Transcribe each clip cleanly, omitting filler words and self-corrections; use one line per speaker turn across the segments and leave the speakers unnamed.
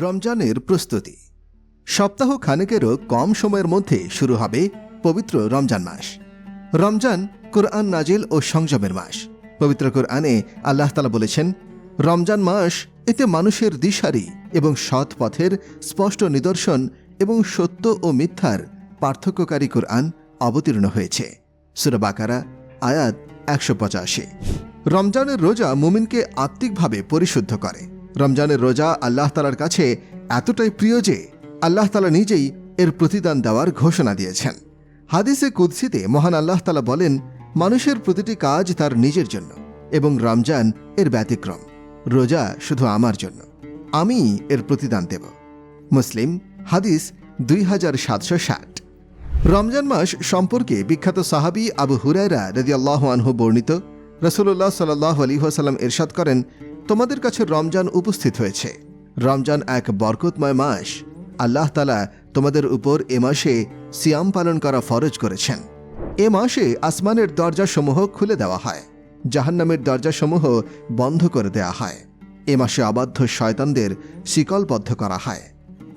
রমজানের প্রস্তুতি। সপ্তাহ খানেকেরও কম সময়ের মধ্যে শুরু হবে পবিত্র রমজান মাস। রমজান কোরআন নাজিল ও সংযমের মাস। পবিত্র কোরআনে আল্লাহ তাআলা বলেছেন, রমজান মাস এতে মানুষের দিশারি এবং সৎ পথের স্পষ্ট নিদর্শন এবং সত্য ও মিথ্যার পার্থক্যকারী কোরআন অবতীর্ণ হয়েছে। সূরা বাকারা আয়াত ১৮৫। রমজানের রোজা মুমিনকে আত্মিকভাবে পরিশুদ্ধ করে। রমজানের রোজা আল্লাহ তাআলার কাছে এতটাই প্রিয় যে আল্লাহ তাআলা নিজেই এর প্রতিদান দেওয়ার ঘোষণা দিয়েছেন। হাদিসে কুদসিতে মহান আল্লাহ তাআলা বলেন, মানুষের প্রতিটি কাজ তার নিজের জন্য এবং রমজান এর ব্যতিক্রম। রোজা শুধু আমার জন্য, আমি এর প্রতিদান দেব। মুসলিম হাদিস ২৭৬০। রমজান মাস সম্পর্কে বিখ্যাত সাহাবী আবু হুরায়রা রাদিয়াল্লাহু আনহু বর্ণিত, রাসূলুল্লাহ সাল্লাল্লাহু আলাইহি ওয়াসাল্লাম ইরশাদ করেন, তোমাদের কাছে রমজান উপস্থিত হয়েছে। রমজান এক বরকতময় মাস। আল্লাহ তাআলা তোমাদের উপর এ মাসে সিয়াম পালন করা ফরজ করেছেন। এ মাসে আসমানের দরজাসমূহ খুলে দেওয়া হয়, জাহান্নামের দরজাসমূহ বন্ধ করে দেওয়া হয়। এ মাসে অবাধ্য শয়তানদের শিকলবদ্ধ করা হয়।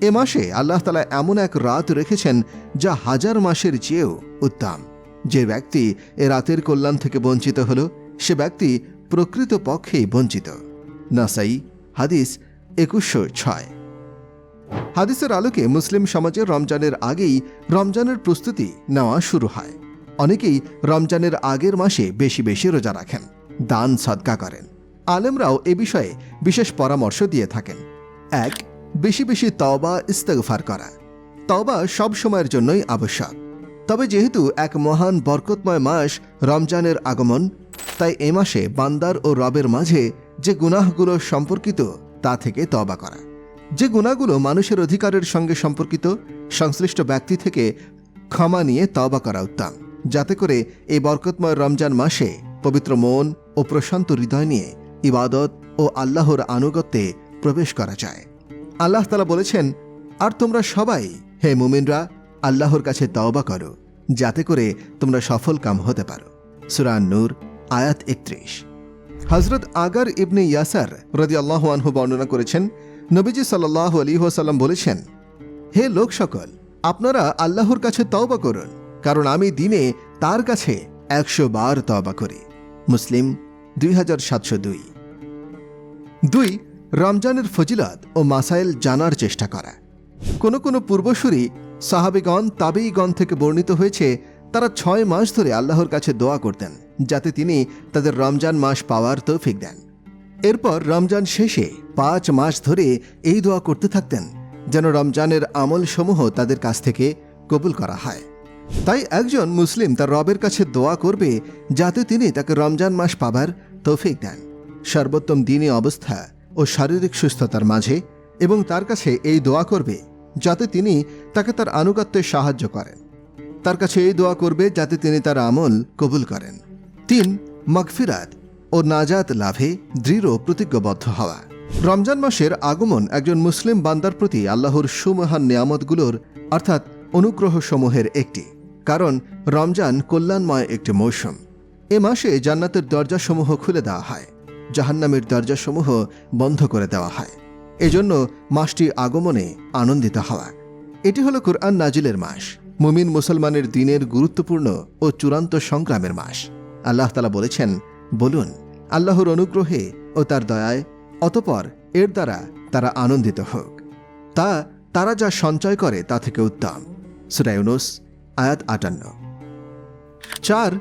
এ মাসে আল্লাহ তাআলা এমন এক রাত রেখেছেন যা হাজার মাসের চেয়েও উত্তম। যে ব্যক্তি এ রাতের কল্যাণ থেকে বঞ্চিত হল, সে ব্যক্তি প্রকৃত পক্ষেই বঞ্চিত। নাসাই হাদিস ২১০৬। হাদিসের আলোকে মুসলিম সমাজে রমজানের আগেই রমজানের প্রস্তুতি নেওয়া শুরু হয়। অনেকেই রমজানের আগের মাসে বেশি বেশি রোজা রাখেন, দান সদকা করেন। আলেমরাও এ বিষয়ে বিশেষ পরামর্শ দিয়ে থাকেন। ১. বেশি বেশি তওবা ইস্তেগফার করা। তওবা সব সময়ের জন্যই আবশ্যক। তবে যেহেতু এক মহান বরকতময় মাস রমজানের আগমন, তাই এ মাসে বান্দার ও রবের মাঝে যে গুনাহগুলো সম্পর্কিত তা থেকে তওবা করা। যে গুনাহগুলো মানুষের অধিকারের সঙ্গে সম্পর্কিত, সংশ্লিষ্ট ব্যক্তি থেকে ক্ষমা নিয়ে তওবা করা উত্তম, যাতে করে এই বরকতময় রমজান মাসে পবিত্র মন ও প্রশান্ত হৃদয় নিয়ে ইবাদত ও আল্লাহর আনুগত্যে প্রবেশ করা যায়। আল্লাহ তাআলা বলেছেন, আর তোমরা সবাই হে মুমিনরা আল্লাহর কাছে তওবা করো, যাতে করে তোমরা সফল কাম হতে পারো। সূরা আন-নূর আয়াত ৩১। হযরত আগার ইবনে ইয়াসার রাদিয়াল্লাহু আনহু বর্ণনা করেছেন, নবীজি সাল্লাল্লাহু আলাইহি ওয়াসাল্লাম বলেছেন, হে লোক সকল, আপনারা আল্লাহর কাছে তওবা করুন, কারণ আমি দিনে তার কাছে ১০০ বার তওবা করি। মুসলিম ২৭০২। ২. রমজানের ফজিলত ও মাসাইল জানার চেষ্টা করা। কোনো পূর্বসূরি সাহাবীগণ তাবেঈগণ থেকে বর্ণিত হয়েছে, তারা ৬ মাস ধরে আল্লাহর কাছে দোয়া করতেন যাতে তিনি তাদের রমজান মাস পাওয়ার তৌফিক দেন। এরপর রমজান শেষে ৫ মাস ধরে এই দোয়া করতে থাকতেন যেন রমজানের আমলসমূহ তাদের কাছ থেকে কবুল করা হয়। তাই একজন মুসলিম তার রবের কাছে দোয়া করবে যাতে তিনি তাকে রমজান মাস পাবার তৌফিক দেন, সর্বোত্তম দ্বীনী অবস্থা ও শারীরিক সুস্থতার মাঝে, এবং তার কাছে এই দোয়া করবে যাতে তিনি তাকে তার আনুগত্যে সাহায্য করেন। তার কাছে এই দোয়া করবে যাতে তিনি তার আমল কবুল করেন। ৩. মাগফিরাত ও নাজাত লাভে দৃঢ় প্রতিজ্ঞবদ্ধ হওয়া। রমজান মাসের আগমন একজন মুসলিম বান্দার প্রতি আল্লাহর সুমহান নিয়ামতগুলোর অর্থাৎ অনুগ্রহসমূহের একটি, কারণ রমজান কল্যাণময় একটি মৌসুম। এ মাসে জান্নাতের দরজাসমূহ খুলে দেওয়া হয়, জাহান্নামের দরজাসমূহ বন্ধ করে দেওয়া হয়। এজন্য মাসটি আগমনে আনন্দিত হওয়া। এটি হল কুরআন নাজিলের মাস, মুমিন মুসলমানের দিনের গুরুত্বপূর্ণ ও চূড়ান্ত সংগ্রামের মাস। আল্লাহ তাআলা বলেছেন, বলুন আল্লাহর অনুগ্রহে ও তার দয়ায়, অতঃপর এর দ্বারা তারা আনন্দিত হোক। তারা যা সঞ্চয় করে তা থেকে উত্তম। সূরা ইউনূস আয়াত ৫৮। ৪.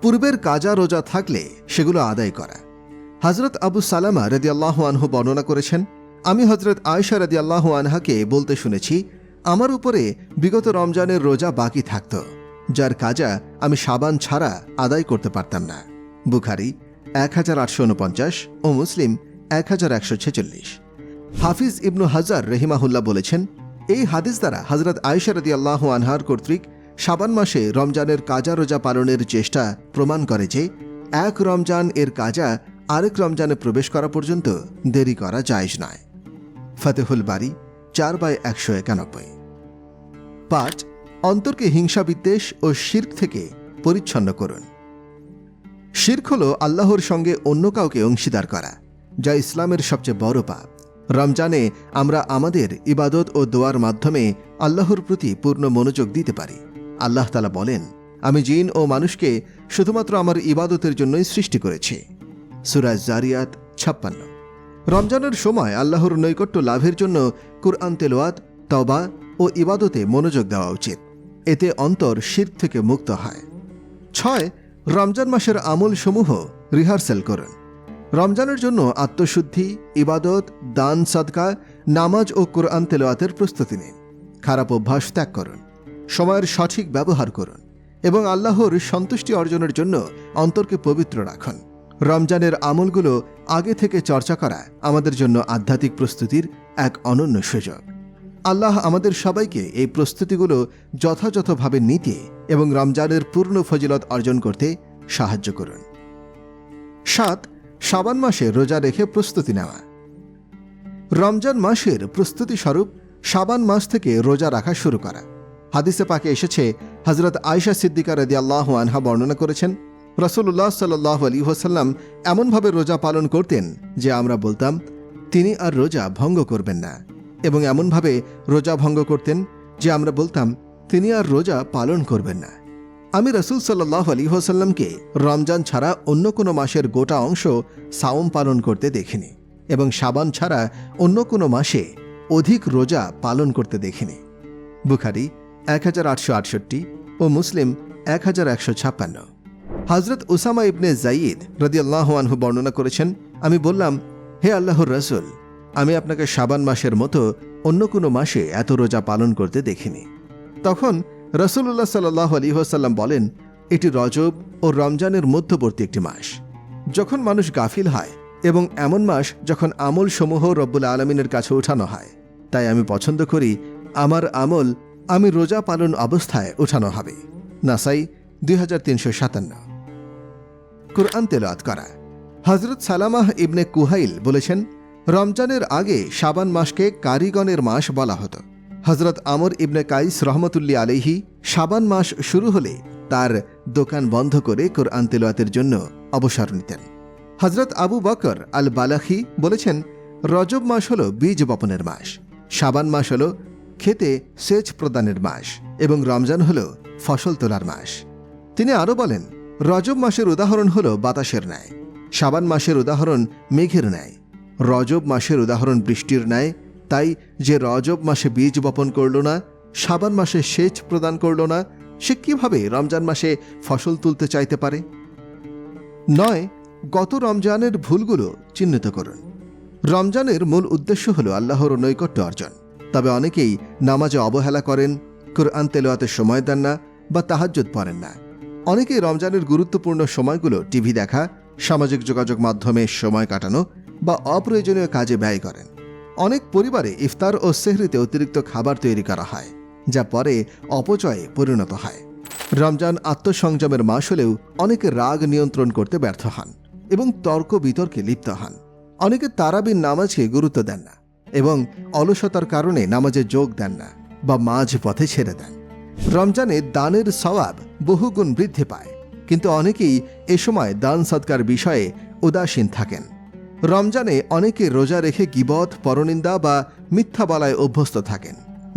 পূর্বের কাজা রোজা থাকলে সেগুলো আদায় করা। হযরত আবু সালামা রাদিয়াল্লাহু আনহু বর্ণনা করেছেন, আমি হযরত আয়েশা রাদিয়াল্লাহু আনহাকে বলতে শুনেছি, আমার উপরে বিগত রমজানের রোজা বাকি থাকত, যার কাজা আমি শাবান ছাড়া আদায় করতে পারতাম না। বুখারী ১৮৪৯ ও মুসলিম ১১৪৬। হাফিজ ইবনু হাজার রহিমাহুল্লাহ বলেছেন, এই হাদিস দ্বারা হযরত আয়েশা রাদিয়াল্লাহু আনহার কর্তৃক শাবান মাসে রমজানের কাজা রোজা পালনের চেষ্টা প্রমাণ করে যে এক রমজান এর কাজা আরেক রমজানে প্রবেশ করা পর্যন্ত দেরি করা জায়েজ নয়। ফতেহুল বারী ৪/১৯১। ৫. অন্তরকে হিংসা বিদ্বেষ ও শিরক থেকে পরিচ্ছন্ন করুন। শিরক হল আল্লাহর সঙ্গে অন্য কাউকে অংশীদার করা, যা ইসলামের সবচেয়ে বড় পাপ। রমজানে আমরা আমাদের ইবাদত ও দোয়ার মাধ্যমে আল্লাহর প্রতি পূর্ণ মনোযোগ দিতে পারি। আল্লাহ তাআলা বলেন, আমি জিন ও মানুষকে শুধুমাত্র আমার ইবাদতের জন্যই সৃষ্টি করেছি। সূরা যারিয়াত 56। রমজানের সময় আল্লাহর নৈকট্য লাভের জন্য কুরআন তেলাওয়াত, তওবা ও ইবাদতে মনোযোগ দেওয়া উচিত। এতে অন্তর শিরক থেকে মুক্ত হয়। 6. রমজান মাসের আমলসমূহ রিহার্সাল করুন। রমজানের জন্য আত্মশুদ্ধি, ইবাদত, দান, সাদকা, নামাজ ও কুরআন তেলাওয়াতের প্রস্তুতি নিন। খারাপ অভ্যাস ত্যাগ করুন, সময়ের সঠিক ব্যবহার করুন এবং আল্লাহর সন্তুষ্টি অর্জনের জন্য অন্তরকে পবিত্র রাখুন। রমজানের আমলগুলো আগে থেকে চর্চা করা আমাদের জন্য আধ্যাত্মিক প্রস্তুতির এক অনন্য সুযোগ। আল্লাহ আমাদের সবাইকে এই প্রস্তুতিগুলো যথাযথভাবে নিতে এবং রমজানের পূর্ণ ফজিলত অর্জন করতে সাহায্য করুন। 7. শাবান মাসে রোজা রেখে প্রস্তুতি নেওয়া। রমজান মাসের প্রস্তুতি স্বরূপ শাবান মাস থেকে রোজা রাখা শুরু করা। হাদিসে পাকে এসেছে, হযরত আয়েশা সিদ্দিকা রাদিয়াল্লাহু আনহা বর্ণনা করেছেন, রাসূলুল্লাহ সাল্লাল্লাহু আলাইহি ওয়াসাল্লাম এমনভাবে রোজা পালন করতেন যে আমরা বলতাম, তিনি আর রোজা ভঙ্গ করবেন না, এবং এমনভাবে রোজা ভঙ্গ করতেন যে আমরা বলতাম, তিনি আর রোজা পালন করবেন না। আমি রাসূল সাল্লাল্লাহু আলাইহি ওয়াসাল্লামকে রমজান ছাড়া অন্য কোনো মাসের গোটা অংশ সাওম পালন করতে দেখিনি এবং শাবান ছাড়া অন্য কোনো মাসে অধিক রোজা পালন করতে দেখিনি। বুখারী 1868 ও মুসলিম 1156। হযরত উসামা ইবনে যায়েদ রাদিয়াল্লাহু আনহু বর্ণনা করেছেন, আমি বললাম, হে আল্লাহর রাসূল, আমি আপনাকে শাবান মাসের মতো অন্য কোনো মাসে এত রোজা পালন করতে দেখিনি। তখন রাসূলুল্লাহ সাল্লাল্লাহু আলাইহি ওয়াসাল্লাম বলেন, এটি রজব ও রমজানের মধ্যবর্তী একটি মাস, যখন মানুষ গাফিল হয়, এবং এমন মাস যখন আমল সমূহ রব্বুল আলামিনের কাছে উঠানো হয়। তাই আমি পছন্দ করি আমার আমল আমি রোজা পালন অবস্থায় উঠানো হবে। নাসাই 2357। কুরআন তেলাওয়াত করা। হযরত সালামাহ ইবনে কুহাইল বলেছেন, রমজানের আগে শাবান মাসকে কারিগণের মাস বলা হতো। হযরত আমর ইবনে কাইস রহমতুল্লাহ আলাইহি শাবান মাস শুরু হলে তার দোকান বন্ধ করে কুরআন তেলাওয়াতের জন্য অবসর নিতেন। হযরত আবু বকর আল বালাখি বলেছেন, রজব মাস হল বীজ বপনের মাস, শাবান মাস হল খেতে সেচ প্রদানের মাস এবং রমজান হল ফসল তোলার মাস। তিনি আরও বলেন, রজব মাসের উদাহরণ হল বাতাসের ন্যায়, শাবান মাসের উদাহরণ মেঘের ন্যায়, রজব মাসের উদাহরণ বৃষ্টির ন্যায়। তাই যে রজব মাসে বীজ বপন করল না, শাবান মাসে সেচ প্রদান করল না, সে কিভাবে রমজান মাসে ফসল তুলতে চাইতে পারে? 9. গত রমজানের ভুলগুলো চিহ্নিত করুন। রমজানের মূল উদ্দেশ্য হল আল্লাহর নৈকট্য অর্জন। তবে অনেকেই নামাজে অবহেলা করেন, কুরআন তেলাওয়াতের সময় দেন না বা তাহাজ্জুদ পড়েন না। অনেকেই রমজানের গুরুত্বপূর্ণ সময়গুলো টিভি দেখা, সামাজিক যোগাযোগ মাধ্যমে সময় কাটানো বা অপ্রয়োজনীয় কাজে ব্যয় করেন। অনেক পরিবারে ইফতার ও সেহরিতে অতিরিক্ত খাবার তৈরি করা হয়, যা পরে অপচয়ে পরিণত হয়। রমজান আত্মসংযমের মাস হলেও অনেকে রাগ নিয়ন্ত্রণ করতে ব্যর্থ হন এবং তর্ক বিতর্কে লিপ্ত হন। অনেকে তারাবির নামাজকে গুরুত্ব দেন না এবং অলসতার কারণে নামাজে যোগ দেন না বা মাঝ পথে ছেড়ে দেন। রমজানে দানের সওয়াব বহুগুণ বৃদ্ধি পায়, কিন্তু অনেকেই এ সময় দান সদকার বিষয়ে উদাসীন থাকেন। রমজানে অনেকে রোজা রেখে গীবত, পরনিন্দা বা মিথ্যা বলায় অভ্যস্ত থাকেন,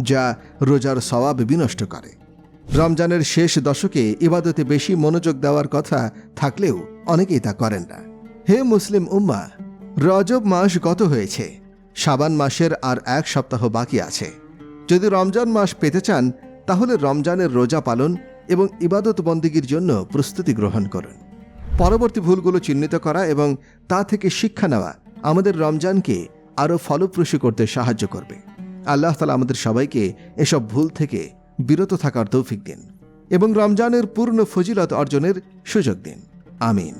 যা রোজার সওয়াব বিনষ্ট করে। রমজানের শেষ দশকে ইবাদতে বেশি মনোযোগ দেওয়ার কথা থাকলেও অনেকেই তা করেন না। হে মুসলিম উম্মাহ, রজব মাস গত হয়েছে, শাবান মাসের আর 1 সপ্তাহ বাকি আছে। যদি রমজান মাস পেতে চান তাহলে রমজানের রোজা পালন এবং ইবাদত বন্দেগীর জন্য প্রস্তুতি গ্রহণ করুন। পরবর্তী ভুলগুলো চিহ্নিত করা এবং তা থেকে শিক্ষা নেওয়া আমাদের রমজানকে আরও ফলপ্রসূ করতে সাহায্য করবে। আল্লাহ তাআলা আমাদের সবাইকে এসব ভুল থেকে বিরত থাকার তৌফিক দিন এবং রমজানের পূর্ণ ফজিলত অর্জনের সুযোগ দিন। আমিন।